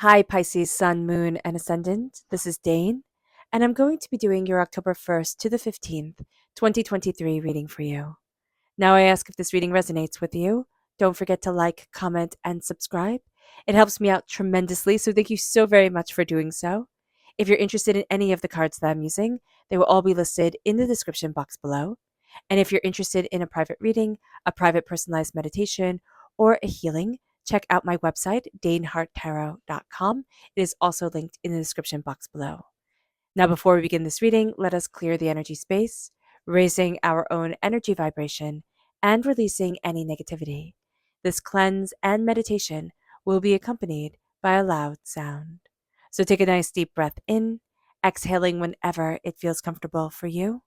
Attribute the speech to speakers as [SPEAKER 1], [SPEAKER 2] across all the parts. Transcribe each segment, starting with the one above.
[SPEAKER 1] Hi, Pisces, Sun, Moon, and Ascendant. This is Dane, and I'm going to be doing your October 1st to the 15th, 2023 reading for you. Now, I ask if this reading resonates with you. Don't forget to like, comment, and subscribe. It helps me out tremendously, so thank you so very much for doing so. If you're interested in any of the cards that I'm using, they will all be listed in the description box below. And if you're interested in a private reading, a private personalized meditation, or a healing, check out my website, daneharttarot.com. It is also linked in the description box below. Now, before we begin this reading, let us clear the energy space, raising our own energy vibration and releasing any negativity. This cleanse and meditation will be accompanied by a loud sound. So take a nice deep breath in, exhaling whenever it feels comfortable for you.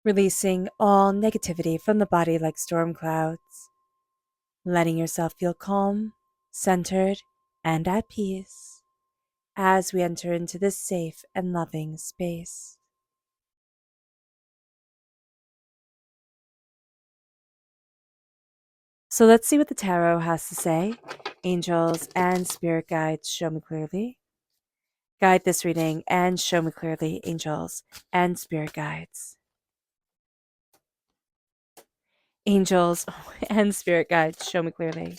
[SPEAKER 1] Releasing all negativity from the body like storm clouds, letting yourself feel calm, centered, and at peace as we enter into this safe and loving space. So let's see what the tarot has to say. Angels and spirit guides, show me clearly. Guide this reading and show me clearly, angels and spirit guides. Angels and spirit guides, show me clearly.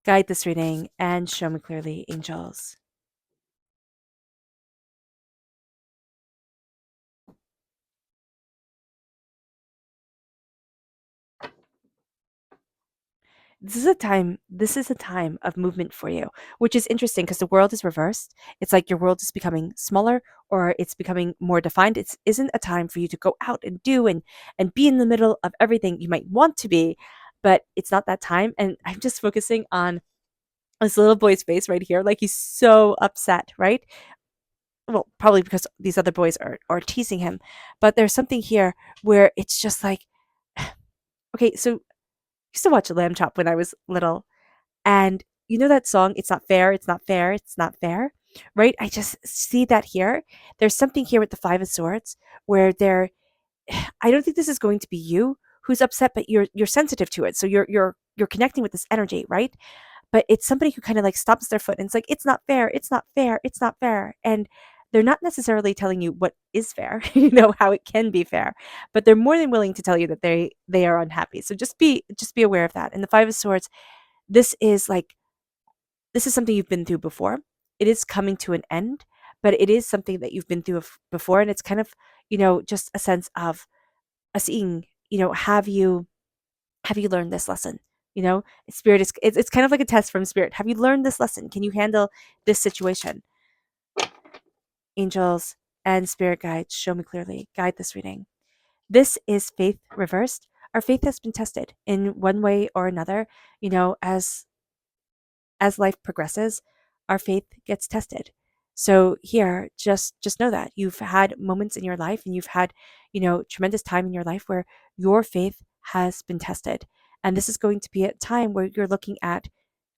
[SPEAKER 1] Guide this reading and show me clearly, angels. This is a time of movement for you, which is interesting because the world is reversed. It's like your world is becoming smaller or it's becoming more defined. It isn't a time for you to go out and do and be in the middle of everything you might want to be, but it's not that time. And I'm just focusing on this little boy's face right here. Like he's so upset, right? Well, probably because these other boys are teasing him. But there's something here where it's just like, okay, so I used to watch Lamb Chop when I was little. And you know that song, It's Not Fair, It's Not Fair, It's Not Fair, right? I just see that here. There's something here with the Five of Swords where I don't think this is going to be you who's upset, but you're sensitive to it. So you're connecting with this energy, right? But it's somebody who kind of like stomps their foot and it's like, it's not fair, it's not fair, it's not fair. And they're not necessarily telling you what is fair, how it can be fair, but they're more than willing to tell you that they are unhappy. So just be aware of that. And the Five of Swords, this is like this is something you've been through before. It is coming to an end, but it is something that you've been through before. And it's kind of, just a sense of seeing, have you learned this lesson? Spirit is, it's kind of like a test from spirit. Have you learned this lesson? Can you handle this situation? Angels and spirit guides, show me clearly. Guide this reading. This is faith reversed. Our faith has been tested in one way or another, as life progresses, our faith gets tested. So here, just know that you've had moments in your life and you've had, tremendous time in your life where your faith has been tested. And this is going to be a time where you're looking at,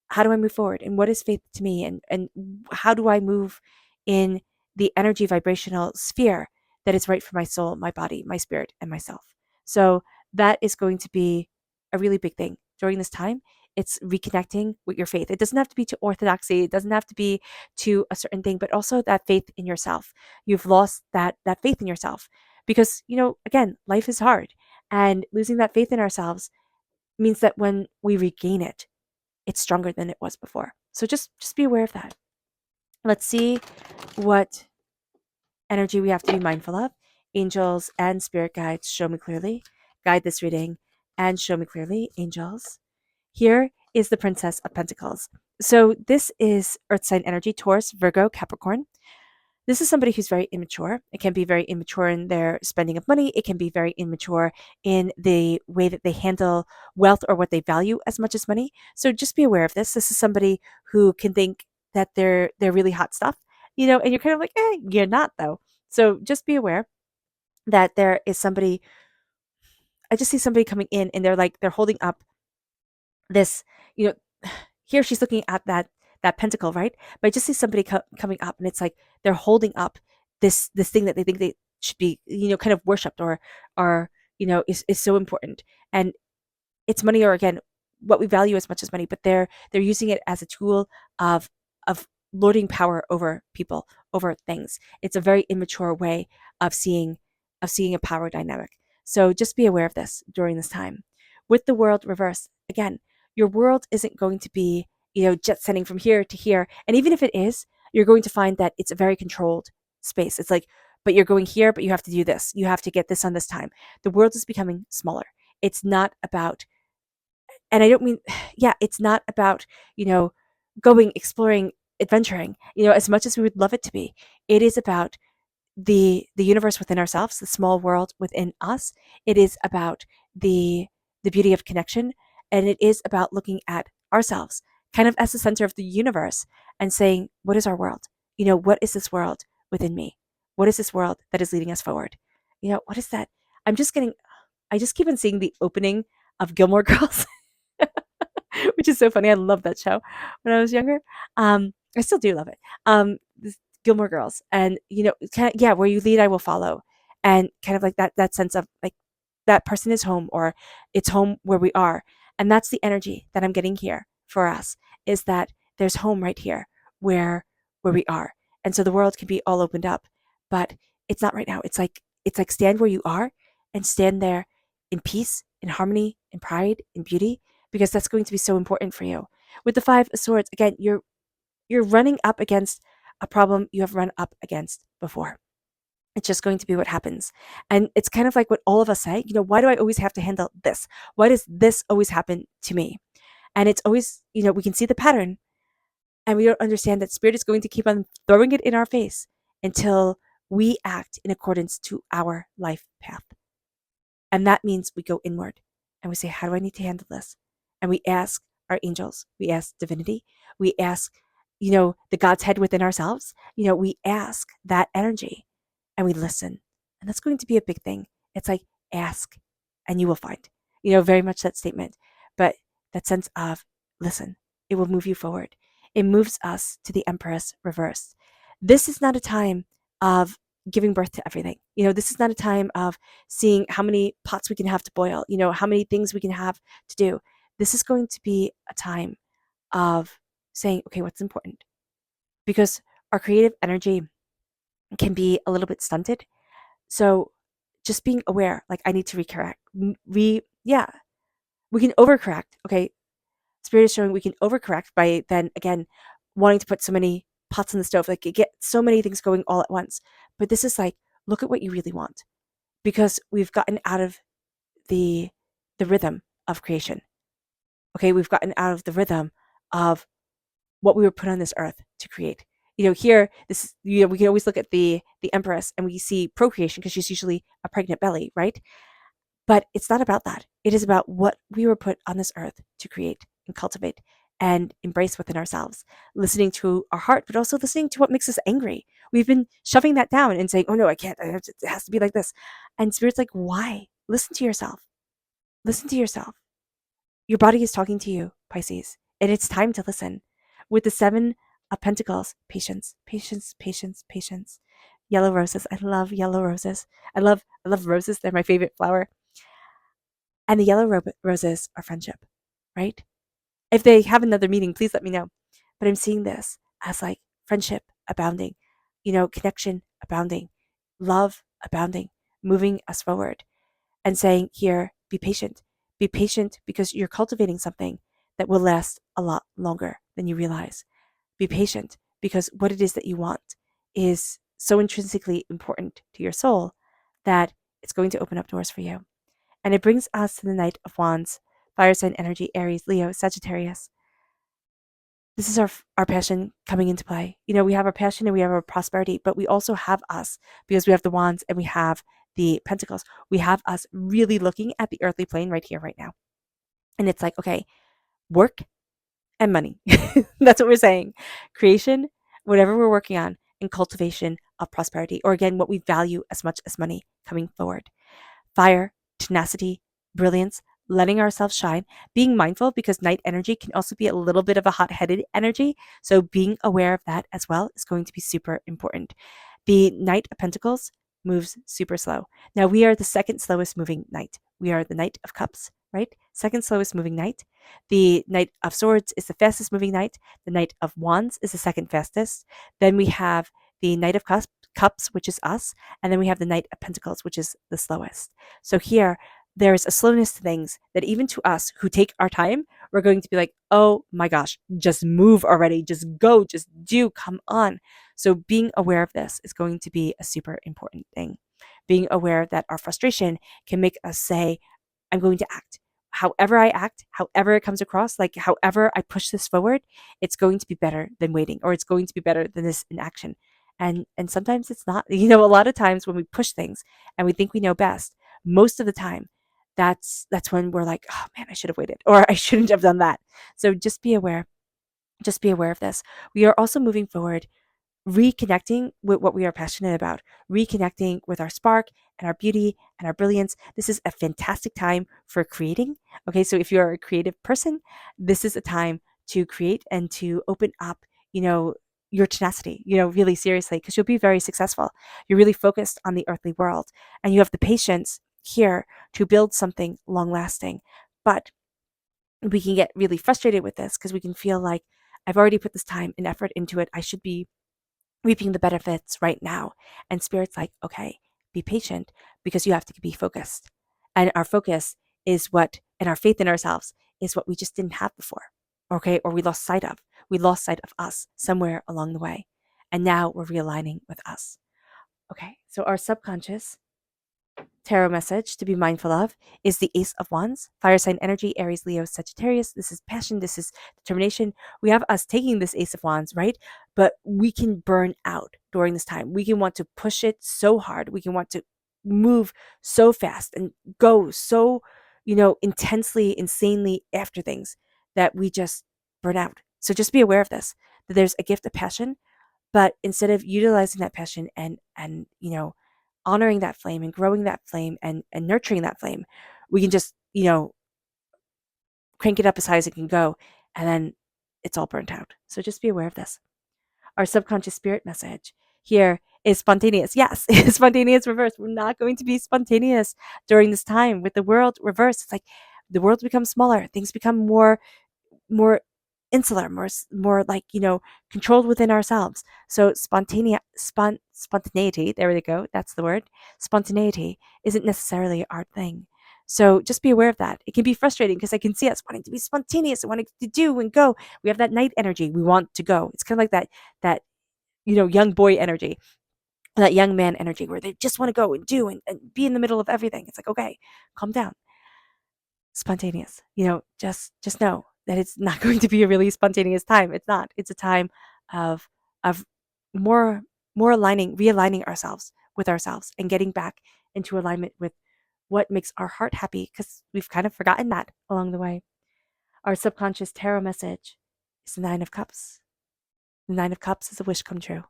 [SPEAKER 1] how do I move forward and what is faith to me, and how do I move in the energy vibrational sphere that is right for my soul, my body, my spirit, and myself. So that is going to be a really big thing during this time. It's reconnecting with your faith. It doesn't have to be to orthodoxy. It doesn't have to be to a certain thing, but also that faith in yourself. You've lost that faith in yourself because, again, life is hard, and losing that faith in ourselves means that when we regain it, it's stronger than it was before. So just be aware of that. Let's see what energy we have to be mindful of. Angels and spirit guides, show me clearly. Guide this reading and show me clearly, angels. Here is the Princess of Pentacles. So this is earth sign energy, Taurus, Virgo, Capricorn. This is somebody who's very immature. It can be very immature in their spending of money. It can be very immature in the way that they handle wealth or what they value as much as money. So just be aware of this. This is somebody who can think that they're really hot stuff, and you're kind of like, you're not though. So just be aware that there is somebody. I just see somebody coming in and they're holding up this, you know, here she's looking at that pentacle, right? But I just see somebody coming up, and it's like they're holding up this thing that they think they should be, kind of worshipped or is so important. And it's money, or again, what we value as much as money, but they're using it as a tool of of lording power over people, over things. It's a very immature way of seeing a power dynamic. So just be aware of this during this time. With the world reversed, again, your world isn't going to be, jet setting from here to here. And even if it is, you're going to find that it's a very controlled space. It's like, but you're going here, but you have to do this. You have to get this on this time. The world is becoming smaller. It's not about, and I don't mean, yeah, it's not about, going, exploring, adventuring, as much as we would love it to be. It is about the universe within ourselves, the small world within us. It is about the beauty of connection, and it is about looking at ourselves kind of as the center of the universe and saying, what is our world? What is this world within me? What is this world that is leading us forward? What is that? I'm just getting I just keep on seeing the opening of Gilmore Girls, which is so funny. I love that show when I was younger. I still do love it. Gilmore Girls, and kind of, yeah, where you lead, I will follow, and kind of like that sense of like that person is home, or it's home where we are, and that's the energy that I'm getting here for us, is that there's home right here where we are, and so the world can be all opened up, but it's not right now. It's like stand where you are and stand there in peace, in harmony, in pride, in beauty, because that's going to be so important for you. With the Five of Swords, again, you're running up against a problem you have run up against before. It's just going to be what happens. And it's kind of like what all of us say, why do I always have to handle this? Why does this always happen to me? And it's always, we can see the pattern, and we don't understand that spirit is going to keep on throwing it in our face until we act in accordance to our life path. And that means we go inward and we say, how do I need to handle this? And we ask our angels, we ask divinity, we ask, the God's head within ourselves, we ask that energy and we listen. And that's going to be a big thing. It's like, ask and you will find, very much that statement. But that sense of listen, it will move you forward. It moves us to the Empress reversed. This is not a time of giving birth to everything. This is not a time of seeing how many pots we can have to boil, how many things we can have to do. This is going to be a time of saying, okay, what's important? Because our creative energy can be a little bit stunted. So just being aware, like I need to recorrect. Yeah, we can overcorrect. Okay, Spirit is showing we can overcorrect by then again wanting to put so many pots in the stove, like you get so many things going all at once. But this is like, look at what you really want, because we've gotten out of the rhythm of creation. Okay, we've gotten out of the rhythm of what we were put on this earth to create. Here, this, we can always look at the Empress and we see procreation because she's usually a pregnant belly, right? But it's not about that. It is about what we were put on this earth to create and cultivate and embrace within ourselves, listening to our heart, but also listening to what makes us angry. We've been shoving that down and saying, oh no, I can't. It has to be like this. And Spirit's like, why? Listen to yourself. Listen to yourself. Your body is talking to you, Pisces, and it's time to listen. With the Seven of Pentacles, patience, patience, patience, patience. Yellow roses. I love yellow roses. I love roses. They're my favorite flower. And the yellow roses are friendship, right? If they have another meaning, please let me know. But I'm seeing this as like friendship abounding, connection abounding, love abounding, moving us forward, and saying, here, be patient. Be patient because you're cultivating something that will last a lot longer than you realize. Be patient because what it is that you want is so intrinsically important to your soul that it's going to open up doors for you. And it brings us to the Knight of Wands, fire sign energy, Aries, Leo, Sagittarius. This is our passion coming into play. We have our passion and we have our prosperity, but we also have us because we have the wands and we have the pentacles. We have us really looking at the earthly plane right here, right now. And it's like, okay, work and money. That's what we're saying. Creation, whatever we're working on, and cultivation of prosperity, or again, what we value as much as money coming forward. Fire, tenacity, brilliance, letting ourselves shine, being mindful because night energy can also be a little bit of a hot headed energy. So being aware of that as well is going to be super important. The Knight of Pentacles moves super slow. Now we are the second slowest moving knight. We are the Knight of Cups, right? Second slowest moving knight. The Knight of Swords is the fastest moving knight. The Knight of Wands is the second fastest. Then we have the Knight of Cups, which is us. And then we have the Knight of Pentacles, which is the slowest. So here, there's a slowness to things that even to us who take our time, we're going to be like, oh my gosh, just move already, just go, just do, come on. So being aware of this is going to be a super important thing. Being aware that our frustration can make us say, I'm going to act. However I act, however it comes across, like however I push this forward, it's going to be better than waiting, or it's going to be better than this inaction. And sometimes it's not. A lot of times when we push things and we think we know best, most of the time that's when we're like, oh man, I should have waited, or I shouldn't have done that. So just be aware. Just be aware of this. We are also moving forward, reconnecting with what we are passionate about, reconnecting with our spark and our beauty and our brilliance. This is a fantastic time for creating. Okay, so if you're a creative person, this is a time to create and to open up, your tenacity, really seriously, because you'll be very successful. You're really focused on the earthly world and you have the patience here to build something long lasting. But we can get really frustrated with this because we can feel like I've already put this time and effort into it. I should be reaping the benefits right now. And Spirit's like, okay, be patient because you have to be focused. And our focus is and our faith in ourselves is what we just didn't have before. Okay. Or we lost sight of. We lost sight of us somewhere along the way. And now we're realigning with us. Okay. So our subconscious tarot message to be mindful of is the Ace of Wands, fire sign energy, Aries, Leo, Sagittarius. This is passion. This is determination. We have us taking this Ace of Wands, right? But we can burn out during this time. We can want to push it so hard. We can want to move so fast and go so, intensely, insanely after things that we just burn out. So just be aware of this, that there's a gift of passion, but instead of utilizing that passion and honoring that flame and growing that flame and nurturing that flame, we can just crank it up as high as it can go, and then it's all burnt out. So just be aware of this. Our subconscious spirit message here is spontaneous. Yes, spontaneous reverse. We're not going to be spontaneous during this time with the world reversed. It's like the world becomes smaller, things become more insular, more like, controlled within ourselves. So spontaneity, there we go, that's the word. Spontaneity isn't necessarily our thing. So just be aware of that. It can be frustrating because I can see us wanting to be spontaneous and wanting to do and go. We have that night energy. We want to go. It's kind of like that young boy energy, that young man energy where they just want to go and do and be in the middle of everything. It's like, okay, calm down. Spontaneous. Just know that it's not going to be a really spontaneous time. It's not. It's a time of of more realigning ourselves with ourselves and getting back into alignment with what makes our heart happy, because we've kind of forgotten that along the way. Our subconscious tarot message is the Nine of Cups. The Nine of Cups is a wish come true.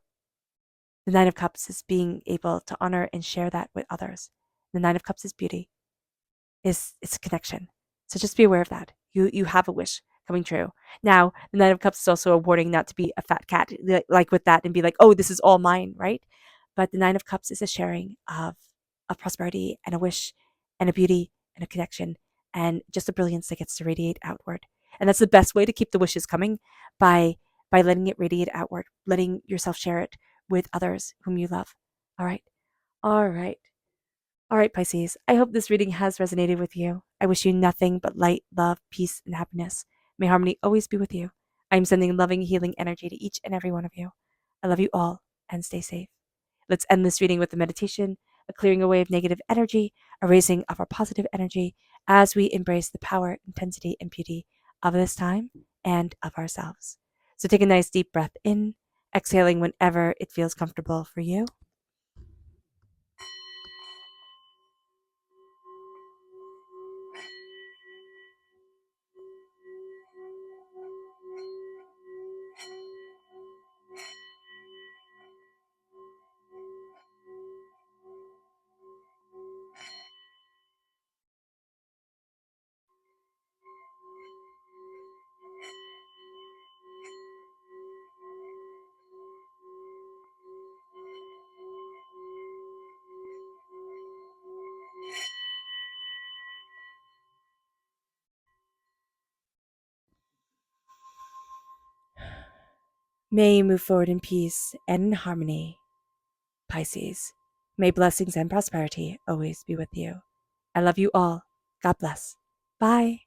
[SPEAKER 1] The Nine of Cups is being able to honor and share that with others. The Nine of Cups is beauty. It's a connection. So just be aware of that. You have a wish coming true. Now, the Nine of Cups is also a warning not to be a fat cat, like with that, and be like, oh, this is all mine, right? But the Nine of Cups is a sharing of prosperity and a wish and a beauty and a connection and just a brilliance that gets to radiate outward. And that's the best way to keep the wishes coming, by letting it radiate outward, letting yourself share it with others whom you love. All right. All right. All right, Pisces, I hope this reading has resonated with you. I wish you nothing but light, love, peace, and happiness. May harmony always be with you. I am sending loving, healing energy to each and every one of you. I love you all, and stay safe. Let's end this reading with a meditation, a clearing away of negative energy, a raising of our positive energy as we embrace the power, intensity, and beauty of this time and of ourselves. So take a nice deep breath in, exhaling whenever it feels comfortable for you. May you move forward in peace and in harmony, Pisces. May blessings and prosperity always be with you. I love you all. God bless. Bye.